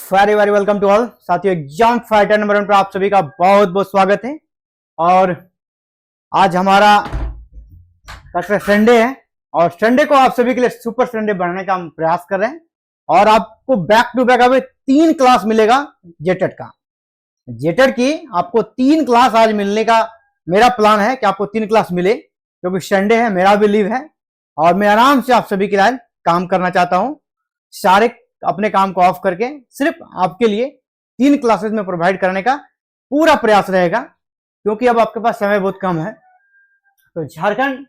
Very very welcome to all साथियों। Exam fighter number 1 पर आप सभी का बहुत बहुत स्वागत है। और आज हमारा संडे है और संडे को आप सभी के लिए सुपर संडे बनाने का हम प्रयास कर रहे हैं। और आपको बैक टू बैक अभी 3 क्लास मिलेगा जेटेड का। जेटेड की आपको 3 क्लास आज मिलने का मेरा प्लान है कि आपको 3 क्लास मिले, क्योंकि संडे है, मेरा भी लीव है और मैं आराम से आप सभी के लिए काम करना चाहता हूं। सारे अपने काम को ऑफ करके सिर्फ आपके लिए 3 क्लासेस में प्रोवाइड करने का पूरा प्रयास रहेगा, क्योंकि अब आपके पास समय बहुत कम है। तो झारखंड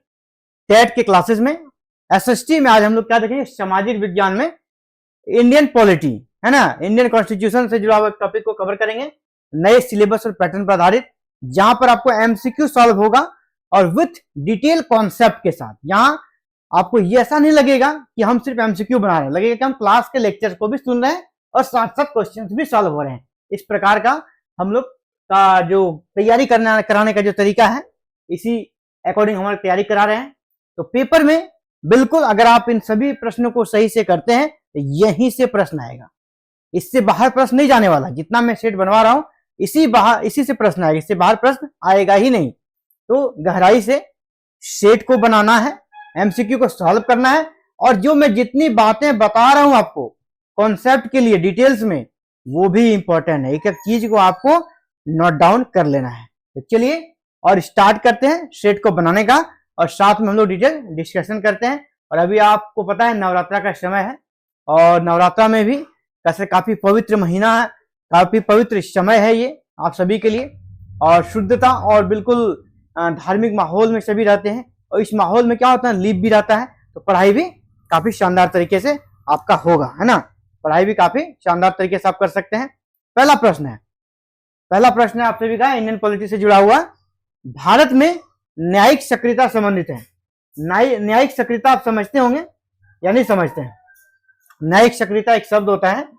टेट के क्लासेस में एसएसटी में आज हम लोग क्या देखेंगे, सामाजिक विज्ञान में इंडियन पॉलिटी है ना, इंडियन कॉन्स्टिट्यूशन से जुड़ा हुआ टॉपिक को कवर करेंगे, नए सिलेबस और पैटर्न पर आधारित, जहां पर आपको एमसीक्यू सॉल्व होगा और विथ डिटेल कॉन्सेप्ट के साथ। यहां आपको ये ऐसा नहीं लगेगा कि हम सिर्फ एमसीक्यू बना रहे हैं, लगेगा कि हम क्लास के लेक्चर को भी सुन रहे हैं और साथ साथ क्वेश्चंस भी सॉल्व हो रहे हैं। इस प्रकार का हम लोग का जो तैयारी कराने का जो तरीका है, इसी अकॉर्डिंग हमारी तैयारी करा रहे हैं। तो पेपर में बिल्कुल अगर आप इन सभी प्रश्नों को सही से करते हैं तो यहीं से प्रश्न आएगा, इससे बाहर प्रश्न नहीं जाने वाला। जितना मैं सेट बनवा रहा हूं इसी से प्रश्न आएगा, इससे बाहर प्रश्न आएगा ही नहीं। तो गहराई से सेट को बनाना है, एमसीक्यू को सॉल्व करना है, और जो मैं जितनी बातें बता रहा हूं आपको कॉन्सेप्ट के लिए डिटेल्स में, वो भी इंपॉर्टेंट है। एक एक चीज को आपको नोट डाउन कर लेना है। तो चलिए और स्टार्ट करते हैं सेट को बनाने का, और साथ में हम लोग डिटेल डिस्कशन करते हैं। और अभी आपको पता है नवरात्रा का समय है, और नवरात्रा में भी कैसे काफी पवित्र महीना है, काफी पवित्र समय है ये आप सभी के लिए, और शुद्धता और बिल्कुल धार्मिक माहौल में सभी रहते हैं। और इस माहौल में क्या होता है, लीव भी रहता है, तो पढ़ाई भी काफी शानदार तरीके से आपका होगा, है ना। पढ़ाई भी काफी शानदार तरीके से आप कर सकते हैं। पहला प्रश्न है आप सभी का इंडियन पॉलिटी से जुड़ा हुआ। भारत में न्यायिक सक्रियता संबंधित है। न्यायिक सक्रियता आप समझते होंगे या नहीं समझते हैं? न्यायिक सक्रियता एक शब्द होता है, तो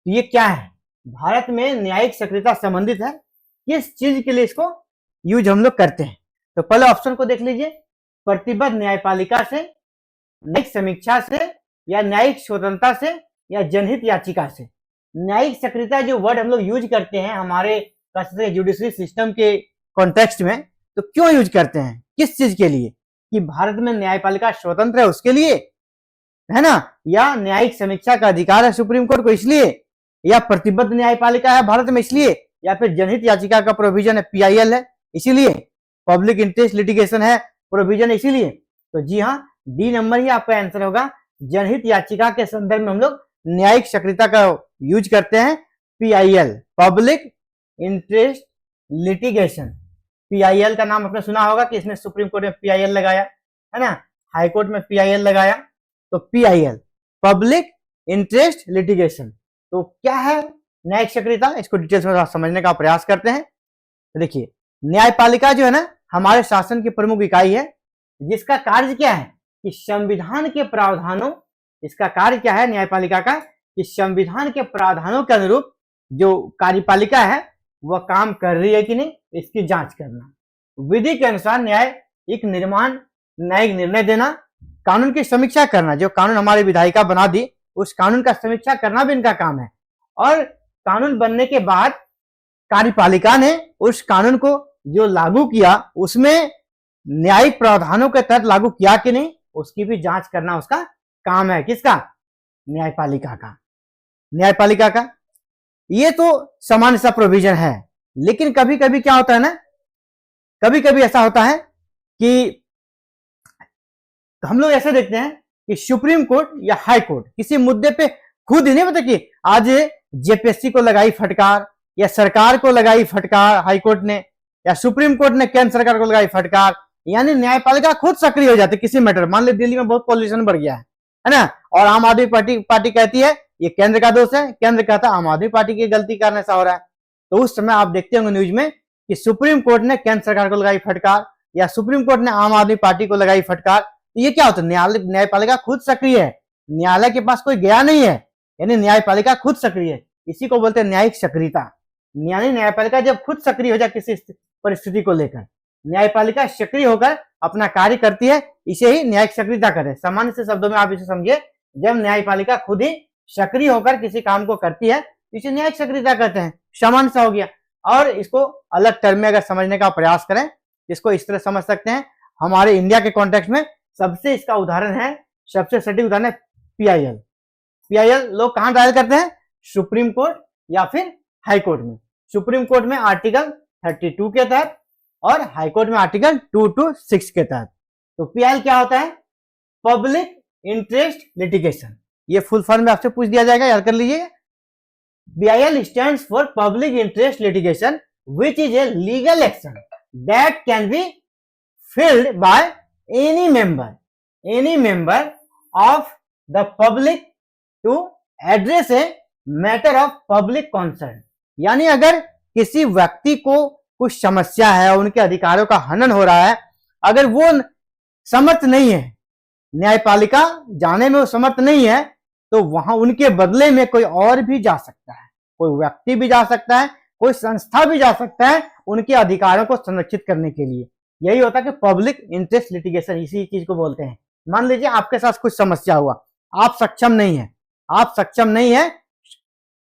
ये क्या है? भारत में न्यायिक सक्रियता संबंधित है, किस चीज के लिए इसको यूज हम लोग करते हैं? तो पहले ऑप्शन को देख लीजिए, प्रतिबद्ध न्यायपालिका से, न्यायिक समीक्षा से, या न्यायिक स्वतंत्रता से, या जनहित याचिका से। न्यायिक सक्रियता जो वर्ड हम लोग यूज करते हैं हमारे जुडिशरी सिस्टम के कॉन्टेक्स्ट में, तो क्यों यूज करते हैं, किस चीज के लिए? कि भारत में न्यायपालिका स्वतंत्र है उसके लिए, है ना, या न्यायिक समीक्षा का अधिकार है सुप्रीम कोर्ट को इसलिए, या प्रतिबद्ध न्यायपालिका है भारत में इसलिए, या फिर जनहित याचिका का प्रोविजन है पीआईएल है इसीलिए, पब्लिक इंटरेस्ट लिटिगेशन है प्रोविजन इसीलिए। तो जी हाँ, डी नंबर ही आपका आंसर होगा। जनहित याचिका के संदर्भ में हम लोग न्यायिक सक्रियता का यूज करते हैं, PIL, public interest litigation. PIL का नाम आपने सुना होगा कि इसने सुप्रीम कोर्ट में पीआईएल लगाया है ना, हाई कोर्ट में पीआईएल लगाया। तो पीआईएल, पब्लिक इंटरेस्ट लिटिगेशन। तो क्या है न्यायिक सक्रियता, इसको डिटेल्स में समझने का प्रयास करते हैं। देखिए, न्यायपालिका जो है ना, हमारे शासन की प्रमुख इकाई है, जिसका कार्य क्या है कि संविधान के प्रावधानों, इसका कार्य क्या है न्यायपालिका का, कि संविधान के प्रावधानों के अनुरूप जो कार्यपालिका है वह काम कर रही है कि नहीं, इसकी जांच करना, विधि के अनुसार न्यायिक निर्माण, न्यायिक निर्णय देना, कानून की समीक्षा करना, जो कानून हमारी विधायिका बना दी उस कानून का समीक्षा करना भी इनका काम है। और कानून बनने के बाद कार्यपालिका ने उस कानून को जो लागू किया उसमें न्यायिक प्रावधानों के तहत लागू किया कि नहीं, उसकी भी जांच करना उसका काम है। किसका? न्यायपालिका का। ये तो सामान्य सा प्रोविजन है, लेकिन कभी कभी क्या होता है ना, कभी कभी ऐसा होता है कि हम लोग ऐसे देखते हैं कि सुप्रीम कोर्ट या हाई कोर्ट किसी मुद्दे पे खुद ही नहीं पता कि आज जेपीएससी को लगाई फटकार, या सरकार को लगाई फटकार हाई कोर्ट ने, या सुप्रीम कोर्ट ने केंद्र सरकार को लगाई फटकार, यानी न्यायपालिका खुद सक्रिय हो जाती है किसी मैटर। मान ली दिल्ली में बहुत पॉल्यूशन बढ़ गया है ना, और आम आदमी पार्टी कहती है ये केंद्र का दोष है, केंद्र कहता है आम आदमी पार्टी की गलती करने से हो रहा है। तो उस समय आप देखते होंगे न्यूज में कि सुप्रीम कोर्ट ने केंद्र सरकार को लगाई फटकार, या सुप्रीम कोर्ट ने आम आदमी पार्टी को लगाई फटकार। तो ये क्या होता है, न्यायपालिका खुद सक्रिय है, न्यायालय के पास कोई गया नहीं है, यानी न्यायपालिका खुद सक्रिय है। इसी को बोलते हैं न्यायिक सक्रियता। यानी न्यायपालिका जब खुद सक्रिय हो जाए किसी परिस्थिति को लेकर, न्यायपालिका सक्रिय होकर अपना कार्य करती है, इसे ही न्यायिक सक्रियता करें। सामान्य से शब्दों में आप इसे समझिए, जब न्यायपालिका खुद ही सक्रिय होकर किसी काम को करती है इसे न्यायिक सक्रियता कहते हैं, समान सा हो गया। और इसको अलग टर्म में अगर समझने का प्रयास करें, इसको इस तरह समझ सकते हैं, हमारे इंडिया के कॉन्टेक्स्ट में सबसे इसका उदाहरण है, सबसे सटीक उदाहरण है पीआईएल। पीआईएल लोग कहां डायल करते हैं? सुप्रीम कोर्ट या फिर हाई कोर्ट में। सुप्रीम कोर्ट में आर्टिकल 32 के तहत और हाई कोर्ट में आर्टिकल 226 के तहत। तो पीआईएल क्या होता है? Public interest litigation. ये फुल फॉर्म में आपसे पूछ दिया जाएगा, याद कर लीजिए। PIL stands for public interest litigation, which is a legal action that can be filed by any member of the public to address a matter of public concern। यानी अगर किसी व्यक्ति को कुछ समस्या है, उनके अधिकारों का हनन हो रहा है, अगर वो समर्थ नहीं है, न्यायपालिका जाने में वो समर्थ नहीं है, तो वहां उनके बदले में कोई और भी जा सकता है, कोई व्यक्ति भी जा सकता है, कोई संस्था भी जा सकता है उनके अधिकारों को संरक्षित करने के लिए। यही होता है कि पब्लिक इंटरेस्ट लिटिगेशन, इसी चीज को बोलते हैं। मान लीजिए आपके साथ कुछ समस्या हुआ, आप सक्षम नहीं है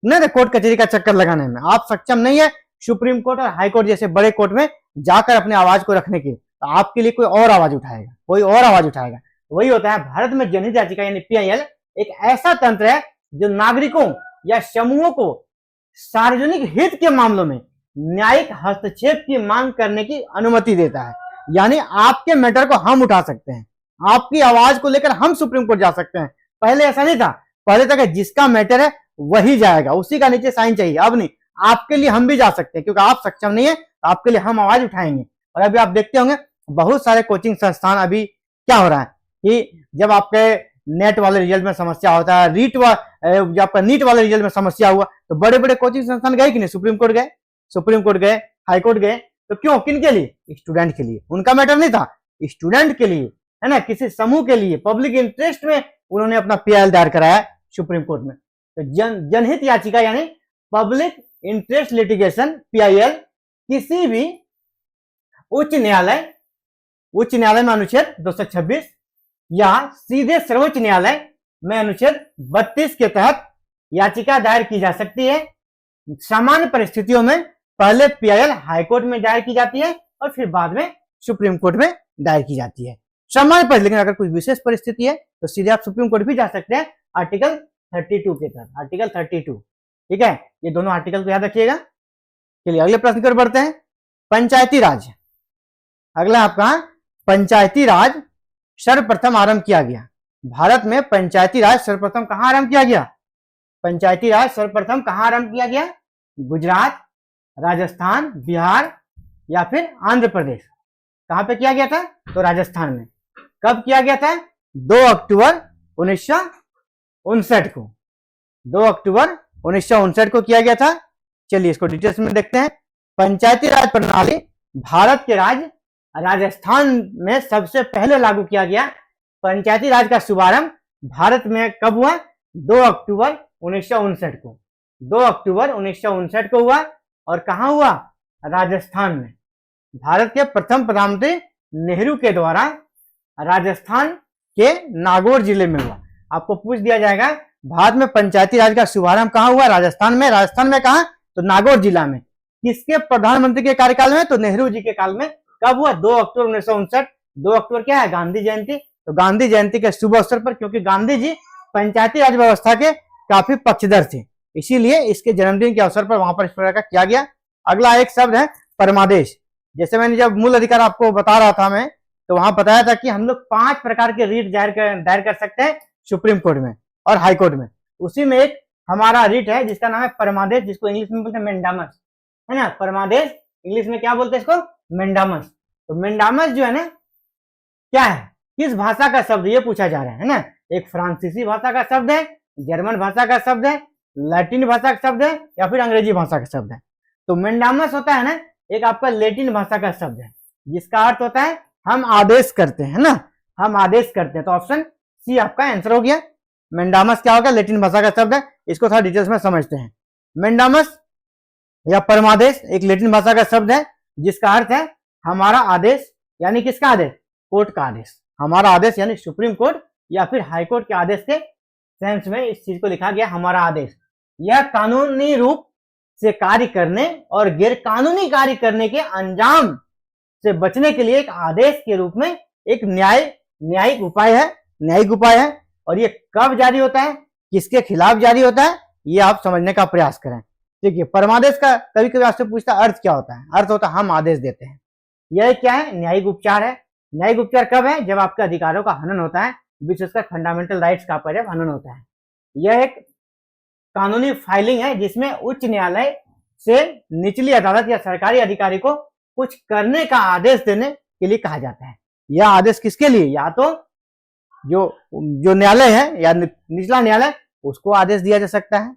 न कोर्ट कचहरी का चक्कर लगाने में, आप सक्षम नहीं है सुप्रीम कोर्ट और हाई कोर्ट जैसे बड़े कोर्ट में जाकर अपने आवाज को रखने की, तो आपके लिए कोई और आवाज उठाएगा। वही होता है भारत में जनहित याचिका यानी पीआईएल एक ऐसा तंत्र है जो नागरिकों या समूहों को सार्वजनिक हित के मामलों में न्यायिक हस्तक्षेप की मांग करने की अनुमति देता है। यानी आपके मैटर को हम उठा सकते हैं, आपकी आवाज को लेकर हम सुप्रीम कोर्ट जा सकते हैं। पहले ऐसा नहीं था, पहले तक जिसका मैटर है वही जाएगा, उसी का नीचे साइन चाहिए। अब नहीं, आपके लिए हम भी जा सकते हैं, क्योंकि आप सक्षम नहीं है, तो आपके लिए हम आवाज उठाएंगे। और अभी आप देखते होंगे बहुत सारे कोचिंग संस्थान, अभी क्या हो रहा है कि जब आपके नेट वाले रिजल्ट में समस्या होता है, जब आपका नीट वाले रिजल्ट में समस्या हुआ, तो बड़े बड़े कोचिंग संस्थान गए कि नहीं? सुप्रीम कोर्ट गए, हाई कोर्ट गए। तो क्यों? किनके लिए? स्टूडेंट के लिए। उनका मैटर नहीं था, स्टूडेंट के लिए, है ना, किसी समूह के लिए, पब्लिक इंटरेस्ट में उन्होंने अपना पीआईएल दायर कराया सुप्रीम कोर्ट में। तो जनहित याचिका यानी पब्लिक इंटरेस्ट लिटिगेशन पीआईएल किसी भी उच्च न्यायालय में अनुच्छेद 226 या सीधे सर्वोच्च न्यायालय में अनुच्छेद 32 के तहत याचिका दायर की जा सकती है। सामान्य परिस्थितियों में पहले पीआईएल हाई कोर्ट में दायर की जाती है और फिर बाद में सुप्रीम कोर्ट में दायर की जाती है, सामान्य परिस्थिति। लेकिन अगर कोई विशेष परिस्थिति है तो सीधे आप सुप्रीम कोर्ट भी जा सकते हैं, आर्टिकल 32 के तहत, आर्टिकल 32। ठीक है, ये दोनों आर्टिकल को याद रखिएगा। चलिए अगले प्रश्न की ओर बढ़ते हैं। पंचायती राज, अगला आपका पंचायती राज सर्वप्रथम आरंभ किया गया। भारत में पंचायती राज सर्वप्रथम कहां आरंभ किया गया? पंचायती राज सर्वप्रथम कहां आरंभ किया गया? गुजरात, राजस्थान, बिहार या फिर आंध्र प्रदेश? कहां पे किया गया था? तो राजस्थान में। कब किया गया था? 2 अक्टूबर 1959 को। 2 अक्टूबर 1959 को किया गया था। चलिए इसको डिटेल्स में देखते हैं। पंचायती राज प्रणाली भारत के राज्य राजस्थान में सबसे पहले लागू किया गया। पंचायती राज का शुभारंभ भारत में कब हुआ? 2 अक्टूबर 1959 को। 2 अक्टूबर 1959 को हुआ। और कहां हुआ? राजस्थान में। भारत के प्रथम प्रधानमंत्री नेहरू के द्वारा राजस्थान के नागौर जिले में हुआ। आपको पूछ दिया जाएगा भारत में पंचायती राज का शुभारंभ कहां हुआ? राजस्थान में। राजस्थान में कहां? तो नागौर जिला में। किसके प्रधानमंत्री के कार्यकाल में? तो नेहरू जी के काल में। कब हुआ? 2 अक्टूबर 1959। 2 अक्टूबर क्या है? गांधी जयंती। तो गांधी जयंती के शुभ अवसर पर, क्योंकि गांधी जी पंचायती राज व्यवस्था के काफी पक्षधर थे, इसीलिए इसके जन्मदिन के अवसर पर वहां पर इस प्रकार का किया गया। अगला एक शब्द है परमादेश। जैसे मैंने जब मूल अधिकार आपको बता रहा था मैं, तो वहां बताया था कि हम लोग 5 प्रकार के रीट दायर कर सकते हैं सुप्रीम कोर्ट में और हाई कोर्ट में। उसी में एक हमारा रीट है जिसका नाम है परमादेश, जिसको इंग्लिश में बोलते हैं मेंडामस, है ना। परमादेश इंग्लिश में क्या बोलते हैं इसको? मेंडामस। तो मेंडामस जो है ना, क्या है, किस भाषा का शब्द, ये पूछा जा रहा है ना। एक फ्रांसीसी भाषा का शब्द है, जर्मन भाषा का शब्द है, लैटिन भाषा का शब्द है या फिर अंग्रेजी भाषा का शब्द है। तो मेंडामस होता है ना, एक आपका लैटिन भाषा का शब्द है जिसका अर्थ होता है हम आदेश करते हैं ना, हम आदेश करते हैं। तो ऑप्शन सी आपका आंसर हो गया। मेंडामस क्या होगा? लैटिन भाषा का शब्द है। इसको थोड़ा डिटेल्स में समझते हैं। मेंडामस या परमादेश एक लैटिन भाषा का शब्द है जिसका अर्थ है हमारा आदेश, यानी किसका आदेश? कोर्ट का आदेश। हमारा आदेश यानी सुप्रीम कोर्ट या फिर हाई कोर्ट के आदेश के सेंस में इस चीज को लिखा गया हमारा आदेश। यह कानूनी रूप से कार्य करने और गैर कानूनी कार्य करने के अंजाम से बचने के लिए एक आदेश के रूप में एक न्यायिक उपाय है। और ये कब जारी होता है, किसके खिलाफ जारी होता है, ये आप समझने का प्रयास करें। देखिए, परमादेश का कभी कभी आपसे पूछता है अर्थ क्या होता है। अर्थ होता है हम आदेश देते हैं। यह क्या है, न्यायिक उपचार है। न्यायिक उपचार कब है, जब आपके अधिकारों का हनन होता है, विशेषकर फंडामेंटल राइट्स का जब हनन होता है। यह एक कानूनी फाइलिंग है जिसमें उच्च न्यायालय से निचली अदालत या सरकारी अधिकारी को कुछ करने का आदेश देने के लिए कहा जाता है। यह आदेश किसके लिए, या तो जो न्यायालय है या निचला न्यायालय उसको आदेश दिया जा सकता है।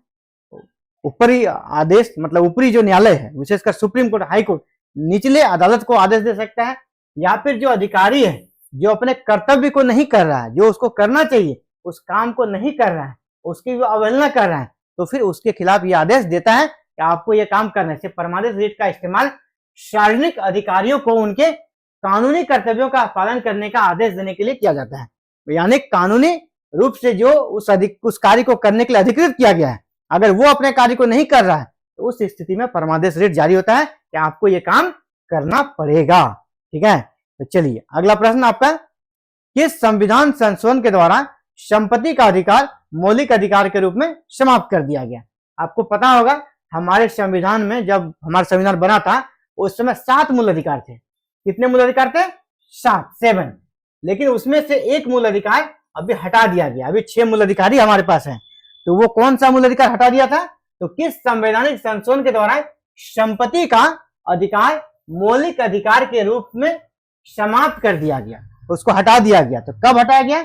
ऊपरी आदेश मतलब ऊपरी जो न्यायालय है, विशेषकर सुप्रीम कोर्ट, हाई कोर्ट, निचले अदालत को आदेश दे सकता है। या फिर जो अधिकारी है जो अपने कर्तव्य को नहीं कर रहा है, जो उसको करना चाहिए उस काम को नहीं कर रहा है, उसकी अवहेलना कर रहा है, तो फिर उसके खिलाफ यह आदेश देता है कि आपको यह काम करने से परमादेश रिट का इस्तेमाल सार्वजनिक अधिकारियों को उनके कानूनी कर्तव्यों का पालन करने का आदेश देने के लिए किया जाता है। यानी कानूनी रूप से जो उस कार्य को करने के लिए अधिकृत किया गया है, अगर वो अपने कार्य को नहीं कर रहा है तो उस स्थिति में परमादेश रिट जारी होता है कि आपको ये काम करना पड़ेगा। ठीक है, तो चलिए अगला प्रश्न आपका, किस संविधान संशोधन के द्वारा संपत्ति का अधिकार मौलिक अधिकार के रूप में समाप्त कर दिया गया। आपको पता होगा हमारे संविधान में, जब हमारा संविधान बना था उस समय 7 मूल अधिकार थे। कितने मूल अधिकार थे, 7 लेकिन उसमें से एक मूल अधिकार अभी हटा दिया गया। अभी 6 मूल अधिकारी हमारे पास है। तो वो कौन सा मूल अधिकार हटा दिया था, तो किस संवैधानिक संशोधन के द्वारा संपत्ति का अधिकार मौलिक अधिकार के रूप में समाप्त कर दिया गया, उसको हटा दिया गया। तो कब हटाया गया,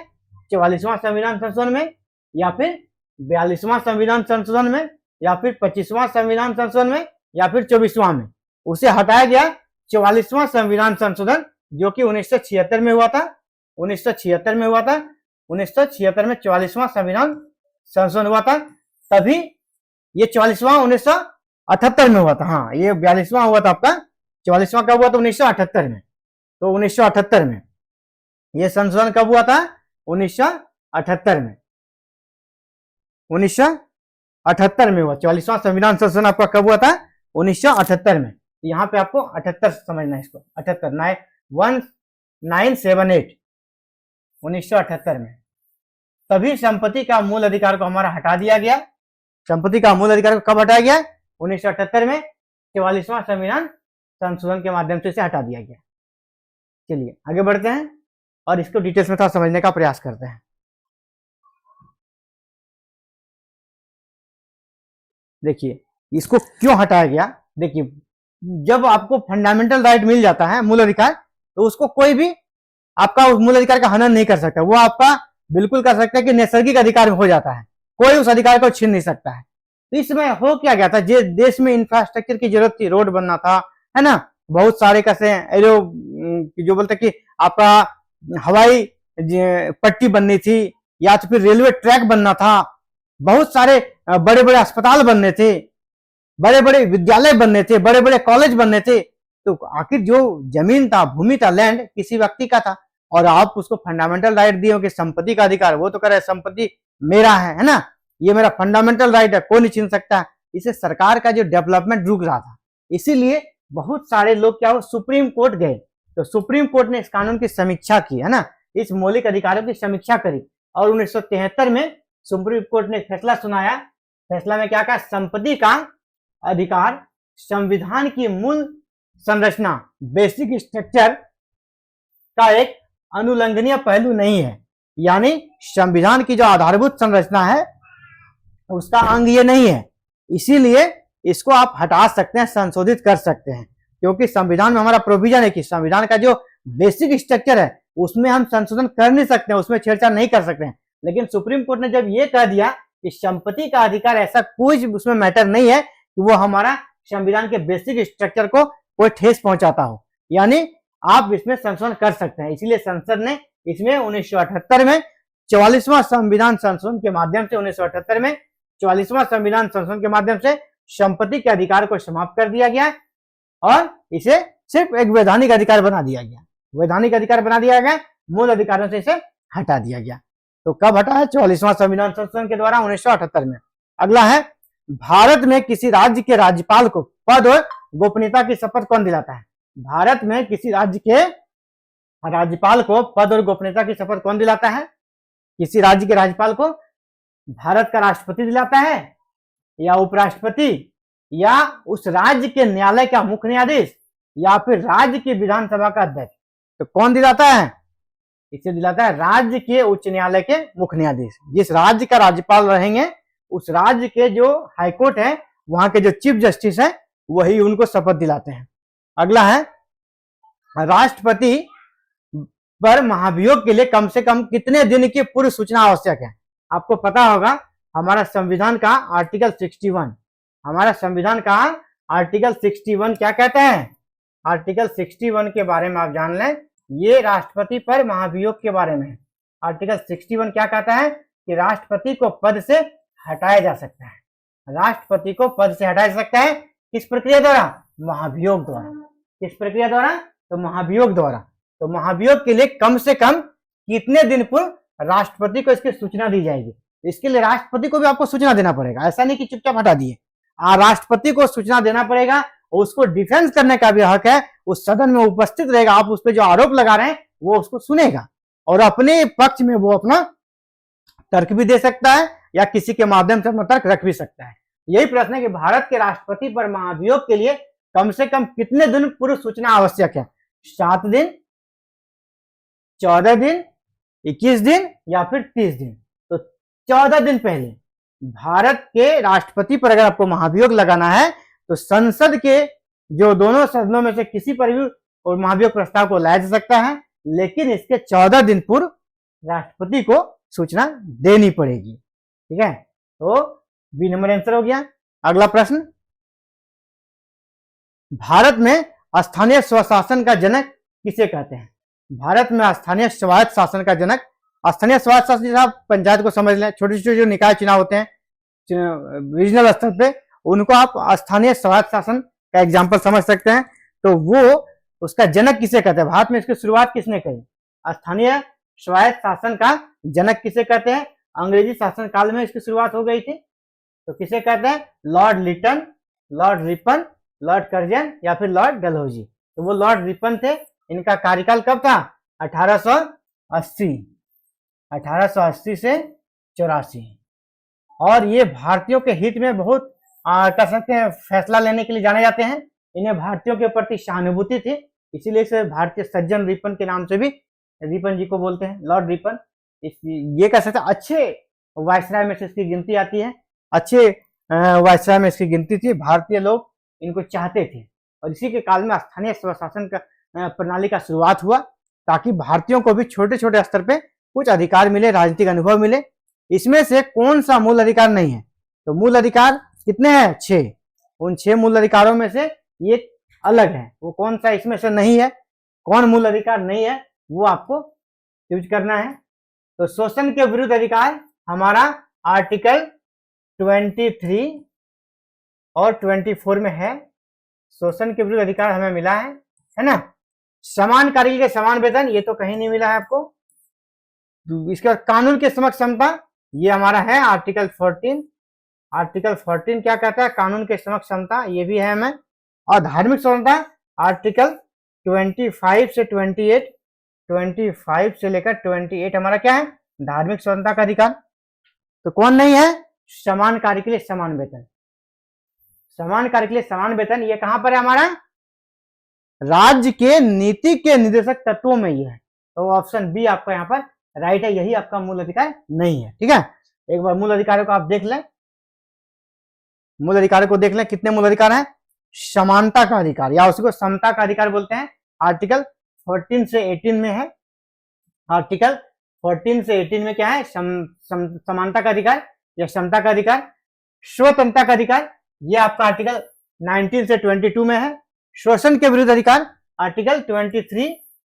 44वां संविधान संशोधन में, या फिर 42वां संविधान संशोधन में, या फिर 25वां संविधान संशोधन में, या फिर 24वां में। उसे हटाया गया 44वां संविधान संशोधन, जो कि 1976 में हुआ था। 1976 में हुआ था। 1976 में 44वां संविधान संशोधन हुआ था। तभी ये 44वां 1978 में हुआ था। हाँ, ये 42वां हुआ था आपका। 44वां कब हुआ था, 1978 में। तो 1978 में ये संशोधन कब हुआ था, 1978 में। 1978 में हुआ 44वां संविधान संशोधन आपका कब हुआ था, 1978 में। यहाँ पे आपको 78 समझना है, इसको 78 1978 1978 में। तभी संपत्ति का मूल अधिकार को हमारा हटा दिया गया। संपत्ति का मूल अधिकार को कब हटाया गया, 1978 में 44वां संविधान संशोधन के माध्यम से इसे हटा दिया गया। चलिए आगे बढ़ते हैं और इसको डिटेल्स में थोड़ा समझने का प्रयास करते हैं। देखिए इसको क्यों हटाया गया। देखिए, जब आपको फंडामेंटल राइट मिल जाता है, मूल अधिकार, तो उसको कोई भी आपका उस मूल अधिकार का हनन नहीं कर सकता। वो आपका बिल्कुल कर सकता है कि नैसर्गिक अधिकार हो जाता है, कोई उस अधिकार को छीन नहीं सकता है। तो इसमें हो क्या गया था, जो देश में इंफ्रास्ट्रक्चर की जरूरत थी, रोड बनना था, है ना, बहुत सारे कैसे एरो जो बोलते कि आपका हवाई पट्टी बननी थी, या तो फिर रेलवे ट्रैक बनना था, बहुत सारे बड़े बड़े अस्पताल बनने थे, बड़े बड़े विद्यालय बनने थे, बड़े बड़े कॉलेज बनने थे। तो आखिर जो जमीन था, भूमि था, लैंड किसी व्यक्ति का था, और आप उसको फंडामेंटल राइट दिए हो कि संपत्ति का अधिकार, वो तो कह रहे संपत्ति मेरा है ना, ये मेरा फंडामेंटल राइट है, कोई नहीं छीन सकता। इसे सरकार का जो डेवलपमेंट रुक रहा था, इसीलिए बहुत सारे लोग क्या हो, सुप्रीम कोर्ट गए। तो सुप्रीम कोर्ट ने इस कानून की समीक्षा की, है ना, इस मौलिक अधिकारों की समीक्षा करी, और 1973 में सुप्रीम कोर्ट ने फैसला सुनाया। फैसला में क्या कहा, संपत्ति का अधिकार संविधान की मूल संरचना, बेसिक स्ट्रक्चर का एक अनुलंघनीय पहलू नहीं है। यानी संविधान की जो आधारभूत संरचना है उसका अंग ये नहीं है, इसीलिए इसको आप हटा सकते हैं, संशोधित कर सकते हैं, क्योंकि संविधान में हमारा प्रोविजन है कि संविधान का जो बेसिक स्ट्रक्चर है उसमें हम संशोधन कर नहीं सकते हैं, उसमें छेड़छाड़ नहीं कर सकते हैं। लेकिन सुप्रीम कोर्ट ने जब ये कह दिया कि संपत्ति का अधिकार ऐसा कोई उसमें मैटर नहीं है कि वो हमारा संविधान के बेसिक स्ट्रक्चर को कोई ठेस पहुंचाता हो, यानी आप इसमें संशोधन कर सकते हैं। इसीलिए संसद ने इसमें 1978 में 44वां संविधान संशोधन के माध्यम से 1978 में 44वां संविधान संशोधन के माध्यम से संपत्ति के अधिकार को समाप्त कर दिया गया और इसे सिर्फ एक वैधानिक अधिकार बना दिया गया। वैधानिक अधिकार बना दिया गया, मूल अधिकारों से इसे हटा दिया गया। तो कब हटा है, 44वां संविधान संशोधन के द्वारा 1978 में। अगला है भारत में किसी राज्य के राज्यपाल को पद और गोपनीयता की शपथ कौन दिलाता है? भारत में किसी राज्य के राज्यपाल को पद और गोपनीयता की शपथ कौन दिलाता है? किसी राज्य के राज्यपाल को भारत का राष्ट्रपति दिलाता है, या उपराष्ट्रपति, या उस राज्य के न्यायालय का मुख्य न्यायाधीश, या फिर राज्य की विधानसभा का अध्यक्ष? तो कौन दिलाता है? इसे दिलाता है राज्य के उच्च न्यायालय के मुख्य न्यायाधीश। जिस राज्य का राज्यपाल रहेंगे उस राज्य के जो हाईकोर्ट है वहां के जो चीफ जस्टिस है वही उनको शपथ दिलाते हैं। अगला है, राष्ट्रपति पर महाभियोग के लिए कम से कम कितने दिन की पूर्व सूचना आवश्यक है? आपको पता होगा हमारा संविधान का आर्टिकल 61, हमारा संविधान का आर्टिकल 61 क्या कहता है? आर्टिकल 61 के बारे में आप जान लें, ये राष्ट्रपति पर महाभियोग के बारे में। आर्टिकल 61 क्या कहता है कि राष्ट्रपति को पद से हटाया जा सकता है। राष्ट्रपति को पद से हटाया जा सकता है किस प्रक्रिया द्वारा? महाभियोग द्वारा। किस प्रक्रिया द्वारा? तो महाभियोग द्वारा। तो महाभियोग के लिए कम से कम कितने दिन पूर्व राष्ट्रपति को इसकी सूचना दी जाएगी? इसके लिए राष्ट्रपति को भी आपको सूचना देना पड़ेगा, ऐसा नहीं कि चुपचाप हटा दिए। राष्ट्रपति को सूचना देना पड़ेगा, उसको डिफेंस करने का भी हक है, उस सदन में उपस्थित रहेगा, आप उस पर जो आरोप लगा रहे हैं वो उसको सुनेगा और अपने पक्ष में वो अपना तर्क भी दे सकता है या किसी के माध्यम से अपना तर्क रख भी सकता है। यही प्रश्न है कि भारत के राष्ट्रपति पर महाभियोग के लिए कम से कम कितने दिन पूर्व सूचना आवश्यक है? 7 दिन, 14 दिन, 21 दिन या फिर 30 दिन? तो 14 दिन पहले भारत के राष्ट्रपति पर अगर आपको महाभियोग लगाना है तो संसद के जो दोनों सदनों में से किसी पर भी और महाभियोग प्रस्ताव को लाया जा सकता है, लेकिन इसके 14 दिन पूर्व राष्ट्रपति को सूचना देनी पड़ेगी। ठीक है, तो बी नंबर आंसर हो गया। अगला प्रश्न, भारत में स्थानीय स्वशासन का जनक किसे कहते हैं? भारत में स्थानीय स्वायत्त शासन का जनक, स्थानीय स्वायत्त शासन, आप पंचायत को समझ लें, छोटे छोटे जो निकाय चुनाव होते हैं रीजनल स्तर पे, उनको आप स्थानीय स्वायत्त शासन का एग्जाम्पल समझ सकते हैं। तो वो उसका जनक किसे कहते हैं? भारत में इसकी शुरुआत किसने करी? स्थानीय स्वायत्त शासन का जनक किसे कहते हैं? अंग्रेजी शासन काल में इसकी शुरुआत हो गई थी। तो किसे कहते हैं? Lord Lytton, Lord Ripon, Lord Curzon या फिर लॉर्ड डलहौजी। तो वो लॉर्ड रिपन थे। इनका कार्यकाल कब था? 1880 से 84। और ये भारतीयों के हित में बहुत कह सकते हैं फैसला लेने के लिए जाने जाते हैं। इन्हें भारतीयों के प्रति सहानुभूति थी, इसीलिए इसे भारतीय सज्जन रिपन के नाम से भी रिपन जी को बोलते हैं, लॉर्ड रिपन। ये कह सकते हैं अच्छे वायसराय में से इसकी गिनती आती है, अच्छे वायसराय में इसकी गिनती थी। भारतीय लोग इनको चाहते थे और इसी के काल में स्थानीय स्वशासन का प्रणाली का शुरुआत हुआ, ताकि भारतीयों को भी छोटे छोटे स्तर पे कुछ अधिकार मिले, राजनीतिक अनुभव मिले। इसमें से कौन सा मूल अधिकार नहीं है? तो मूल अधिकार कितने हैं? 6। उन 6 मूल अधिकारों में से ये अलग है, वो कौन सा इसमें से नहीं है? कौन मूल अधिकार नहीं है वो आपको यूज करना है। तो शोषण के विरुद्ध अधिकार हमारा आर्टिकल 23 और 24 में है। शोषण के विरुद्ध अधिकार हमें मिला है ना। समान कार्य के समान वेतन, ये तो कहीं नहीं मिला है आपको। इसके बाद कानून के समक्ष समता, ये हमारा है आर्टिकल 14। आर्टिकल 14 क्या कहता है? कानून के समक्ष समता, ये भी है हमें। और धार्मिक स्वतंत्रता आर्टिकल 25 से 28, 25 से लेकर 28 हमारा क्या है? धार्मिक स्वतंत्रता का अधिकार। तो कौन नहीं है? समान कार्य के लिए समान वेतन। समान कार्य के लिए समान वेतन ये कहां पर है? हमारा राज्य के नीति के निर्देशक तत्वों में ये है। तो ऑप्शन बी आपका यहाँ पर राइट है, यही आपका मूल अधिकार नहीं है। ठीक है, एक बार मूल अधिकारों को आप देख लें, मूल अधिकारों को देख लें। कितने मूल अधिकार हैं? समानता का अधिकार या उसको समता का अधिकार बोलते हैं, आर्टिकल 14 से 18 में है। आर्टिकल 14 से 18 में क्या है? समानता का अधिकार या समता का अधिकार। स्वतंत्रता का अधिकार ये आपका आर्टिकल 19 से 22 में है। शोषण के विरुद्ध अधिकार आर्टिकल 23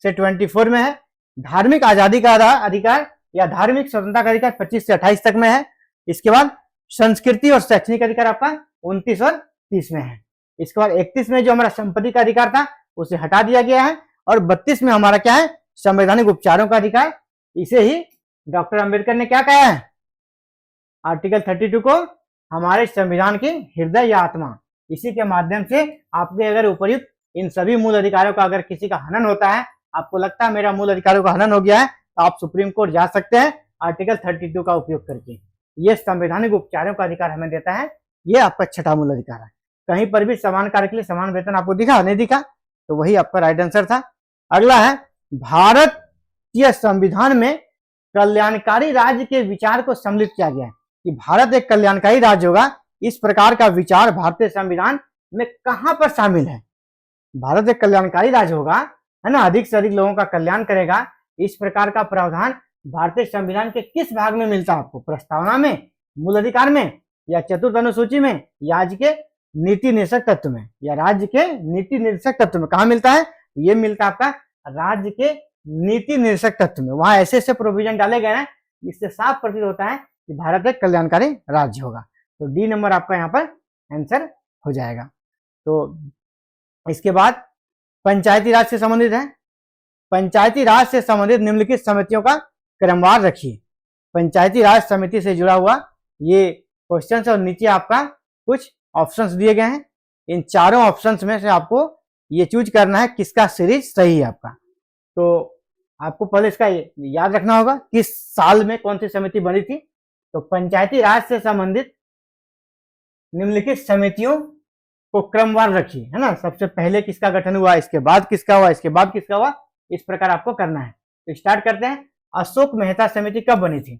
से 24 में है। धार्मिक आजादी का अधिकार या धार्मिक स्वतंत्रता का अधिकार 25 से 28 तक में है। इसके बाद संस्कृति और शैक्षणिक अधिकार आपका 29 और 30 में है। इसके बाद 31 में जो हमारा संपत्ति का अधिकार था उसे हटा दिया गया है। और 32 में हमारा क्या है? संवैधानिक उपचारों का अधिकार। इसे ही डॉक्टर अंबेडकर ने क्या कहा है? आर्टिकल 32 को हमारे संविधान की हृदय या आत्मा। इसी के माध्यम से आपके अगर उपयुक्त इन सभी मूल अधिकारों का अगर किसी का हनन होता है, आपको लगता है मेरा मूल अधिकारों का हनन हो गया है, तो आप सुप्रीम कोर्ट जा सकते हैं आर्टिकल 32 का उपयोग करके। ये संवैधानिक उपचारों का अधिकार हमें देता है, ये आपका छठा मूल अधिकार है। कहीं पर भी समान कार्य के लिए समान वेतन आपको दिखा नहीं दिखा, तो वही आपका राइट आंसर था। अगला है भारतीय संविधान में कल्याणकारी राज्य के विचार को सम्मिलित किया गया है कि भारत एक कल्याणकारी राज्य होगा। इस प्रकार का विचार भारतीय संविधान में कहां पर शामिल है? भारत एक कल्याणकारी राज्य होगा, है ना, अधिक से अधिक लोगों का कल्याण करेगा, इस प्रकार का प्रावधान भारतीय संविधान के किस भाग में मिलता है आपको? प्रस्तावना में, मूल अधिकार में, या चतुर्थ अनुसूची में, या राज्य के नीति निर्देशक तत्व में, या राज्य के नीति निर्देशक तत्व में? कहा मिलता है? ये मिलता है आपका राज्य के नीति निर्देशक तत्व में। वहां ऐसे ऐसे प्रोविजन डाले गए हैं जिससे साफ प्रतीत होता है कि भारत एक कल्याणकारी राज्य होगा। तो डी नंबर आपका यहाँ पर आंसर हो जाएगा। तो इसके बाद पंचायती राज से संबंधित है। पंचायती राज से संबंधित निम्नलिखित समितियों का क्रमवार रखिए। पंचायती राज समिति से जुड़ा हुआ ये क्वेश्चन और नीचे आपका कुछ ऑप्शंस दिए गए हैं। इन चारों ऑप्शंस में से आपको ये चूज करना है किसका सीरीज सही है आपका। तो आपको पहले इसका याद रखना होगा किस साल में कौन सी समिति बनी थी। तो पंचायती राज से संबंधित निम्नलिखित समितियों को क्रमवार रखिए, है ना। सबसे पहले किसका गठन हुआ, इसके बाद किसका हुआ, इसके बाद किसका हुआ, इस प्रकार आपको करना है। तो स्टार्ट करते हैं। अशोक मेहता समिति कब बनी थी?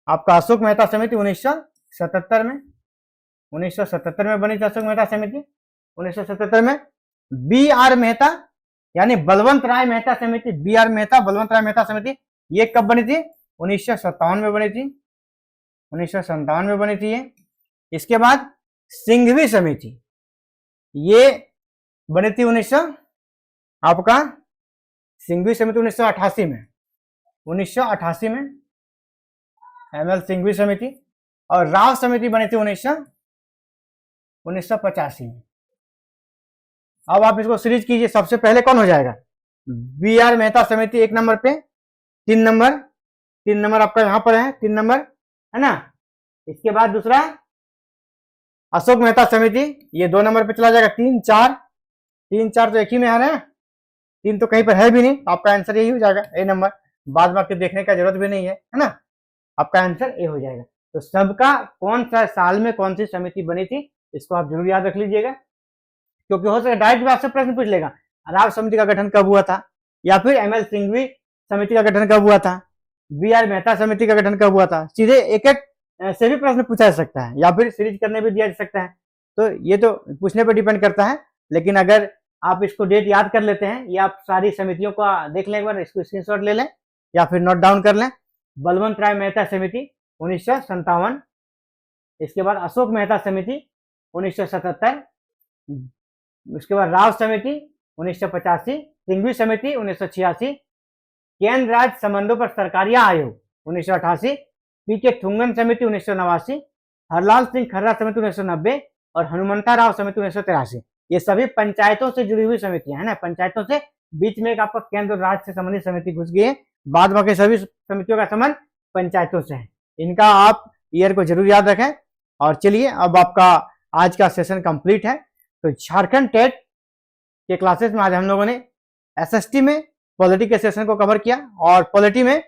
आपका अशोक मेहता समिति 1977 में, 1977 में बनी थी अशोक मेहता समिति। 1977 में बी आर मेहता यानी बलवंत राय मेहता समिति, बी आर मेहता बलवंत राय मेहता समिति, ये कब बनी थी? 1957 में बनी थी, 1957 में बनी थी ये। इसके बाद सिंघवी समिति, ये बनी थी आपका सिंघवी समिति 1988 में, 1988 में एमएल सिंघवी समिति। और राव समिति बनी थी 1985 में। अब आप इसको सीरीज कीजिए। सबसे पहले कौन हो जाएगा? बी आर मेहता समिति एक नंबर पे, 3 नंबर आपका यहां पर है, 3 नंबर, है ना। इसके बाद दूसरा अशोक मेहता समिति, ये 2 नंबर पे चला जाएगा। 3, 4 तो एक ही में है ना, 3 तो कहीं पर है भी नहीं, तो आपका आंसर यही हो जाएगा, ए नंबर। बाद बाकी देखने का जरूरत भी नहीं है ना, आपका आंसर ए हो जाएगा। तो सबका कौन सा साल में कौन सी समिति बनी थी, इसको आप जरूर याद रख लीजिएगा, क्योंकि हो सके डायरेक्ट भी आपसे प्रश्न पूछ लेगा, राव समिति का गठन कब हुआ था, या फिर एमएल सिंघवी समिति का गठन कब हुआ था, बी आर मेहता समिति का गठन कब हुआ था। सीधे एक एक से भी प्रश्न पूछा जा सकता है, या फिर सीरीज करने भी दिया जा सकता है। तो ये तो पूछने पर डिपेंड करता है, लेकिन अगर आप इसको डेट याद कर लेते हैं, या आप सारी समितियों को देख लें एक बार, इसको स्क्रीनशॉट ले लें या फिर नोट डाउन कर लें। बलवंत राय मेहता समिति 1957, इसके बाद अशोक मेहता समिति 1977, उसके बाद राव समिति 1985, सिंघवी समिति 1986, केंद्र राज्य संबंधों पर सरकारिया आयोग 1988, पीके थुंगन समिति 1989, हरलाल सिंह खर्रा समिति 1990 और हनुमंता राव समिति 1983। ये सभी पंचायतों से जुड़ी हुई समितियां है ना। पंचायतों से बीच में एक आपका केंद्र राज्य से संबंधित समिति घुस गई है, बाद बाकी सभी समितियों का संबंध पंचायतों से है। इनका आप ईयर को जरूर याद रखें। और चलिए, अब आपका आज का सेशन कंप्लीट है। तो झारखंड टेट के क्लासेस में आज हम लोगों ने एसएसटी में पॉलिटी के सेशन को कवर किया, और पॉलिटी में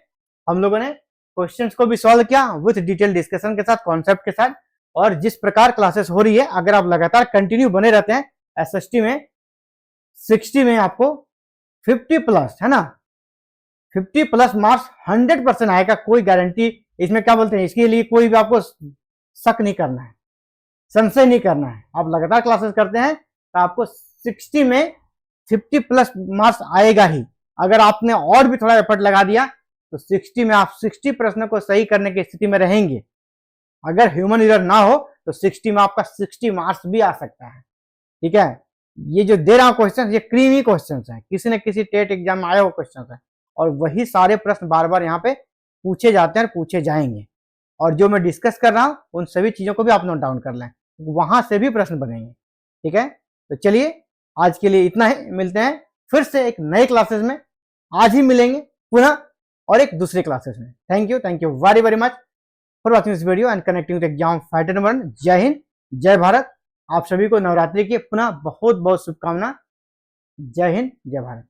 हम लोगों ने क्वेश्चंस को भी सॉल्व किया विद डिटेल डिस्कशन के साथ, कॉन्सेप्ट के साथ। और जिस प्रकार क्लासेस हो रही है, अगर आप लगातार कंटिन्यू बने रहते हैं, एसएसटी में 60 में आपको 50 प्लस, है ना, 50 प्लस मार्क्स 100% आएगा। कोई गारंटी इसमें क्या बोलते हैं, इसके लिए कोई भी आपको शक नहीं करना है, संशय नहीं करना है। आप लगातार क्लासेस करते हैं तो आपको 60 में 50 प्लस मार्क्स आएगा ही। अगर आपने और भी थोड़ा एफर्ट लगा दिया तो 60 में आप 60 प्रश्नों को सही करने की स्थिति में रहेंगे। अगर ह्यूमन एरर ना हो तो 60 में आपका 60 मार्क्स भी आ सकता है। ठीक है, ये जो दे रहा हूं क्वेश्चन, ये क्रीमी क्वेश्चन है, किसी न किसी टेट एग्जाम में आया हुआ क्वेश्चन है, और वही सारे प्रश्न बार बार यहाँ पे पूछे जाते हैं और पूछे जाएंगे। और जो मैं डिस्कस कर रहा हूं उन सभी चीजों को भी आप नोट डाउन कर लें, वहां से भी प्रश्न बनेंगे। ठीक है, तो चलिए आज के लिए इतना ही। मिलते हैं फिर से एक नए क्लासेस में, आज ही मिलेंगे पुनः और एक दूसरे क्लासेस में। Thank you very very much. For watching this video and connecting with exam fighter number 1। जय हिंद, जय भारत। आप सभी को नवरात्रि की पुनः बहुत बहुत शुभकामना। जय हिंद, जय भारत।